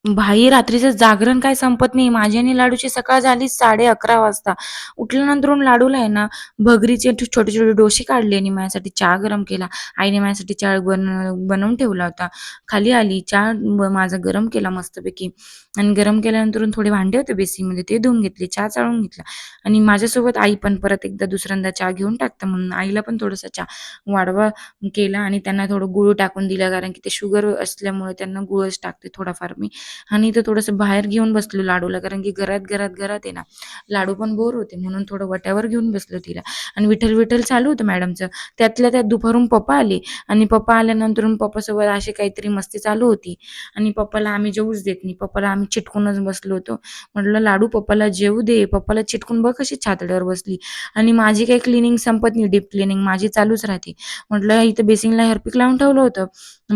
भाई रात्रीचं जागरण काय संपत नाही. माझी आणि लाडूची सकाळ झाली 11:30 वाजता. उठल्यानंतरून लाडूला आहे ना, भगरीचे छोटे-छोटे डोसे काढले आणि माझ्यासाठी चहा गरम केला. आईने माझ्यासाठी चहा बनवून ठेवला होता. खाली आली, चहा माझा गरम केला मस्तपैकी आणि गरम केल्यानंतरून थोडे भांडे होते बेसिनमध्ये ते धुवून घेतले, चहा चाळून घेतला आणि माझ्यासोबत आई पण परत एकदा दुसऱ्यांदा चहा घेऊन टाकतं म्हणून आईला पण थोडासा चहा वाढवा केला आणि त्यांना थोडं गूळ टाकून दिला कारण की ते शुगर असल्यामुळे त्यांना गूळच टाकते थोडाफार मी. आणि इथं थोडंसं बाहेर घेऊन बसलो लाडूला कारण की घरात आहे ना, लाडू पण बोर होते म्हणून थोडं वट्यावर घेऊन बसलो तिला आणि विठ्ठल चालू होतं मॅडमचं. त्यातल्या त्यात दुपारून पप्पा आले आणि पप्पा आल्यानंतर पप्पासोबत अशी काहीतरी मस्ती चालू होती आणि पप्पाला आम्ही जेवूच देत नाही. पप्पाला आम्ही चिटकूनच बसलो होतो. म्हटलं, "लाडू पप्पाला जेवू दे." पप्पाला चिटकून बघ कशी छातडीवर बसली आणि माझी काही क्लीनिंग संपत नाही, डीप क्लीनिंग माझी चालूच राहते. म्हटलं, "इथं बेसिनला हार्पिक लावून ठेवलं होतं."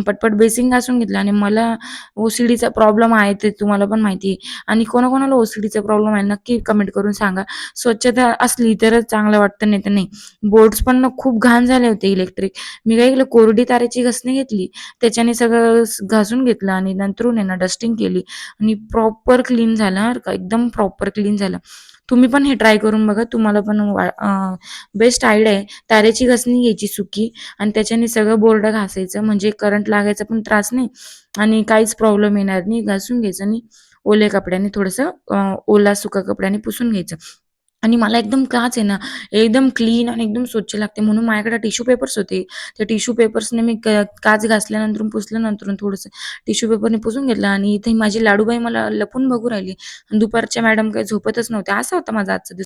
पटपट बेसिन घासून घेतलं आणि मला ओसीडीचा प्रॉब्लेम आहे ते तुम्हाला पण माहिती आहे आणि कोणाकोणाला ओसीडीचा प्रॉब्लेम आहे नक्की कमेंट करून सांगा. स्वच्छता असली तरच चांगलं वाटतं, नाही तर नाही. बोर्ड्स पण ना खूप घाण झाले होते इलेक्ट्रिक. मी काय केलं कोरडी तारेची घसणी घेतली. त्याच्याने सगळं घासून घेतलं आणि नंतरून आहे ना डस्टिंग केली आणि प्रॉपर क्लीन झालं बरं का. एकदम प्रॉपर क्लीन झालं. तुम्ही पण हे ट्राय करून बघा. तुम्हाला पण बेस्ट आयडिया आहे. तारेची घसणी घ्यायची सुकी आणि त्याच्याने सगळं बोर्ड घासायचं म्हणजे करंट लागायचा पण त्रास नाही आणि काहीच प्रॉब्लेम येणार नाही. घासून घ्यायचं आणि ओल्या कपड्याने थोडंसं ओला सुका कपड्याने पुसून घ्यायचं. आणि मला एकदम काच आहे ना, एकदम क्लीन आणि एकदम स्वच्छ लागते म्हणून माझ्याकडे टिश्यू पेपर्स होते. त्या टिश्यू पेपर्सने मी काच घासल्यानंतर पुसल्यानंतर थोडंसं टिश्यू पेपरने पुसून घेतलं आणि इथे माझी लाडूबाई मला लपून बघू राहिली. दुपारच्या मॅडम काही झोपतच नव्हत्या. असा होता माझा आजचा दिवस.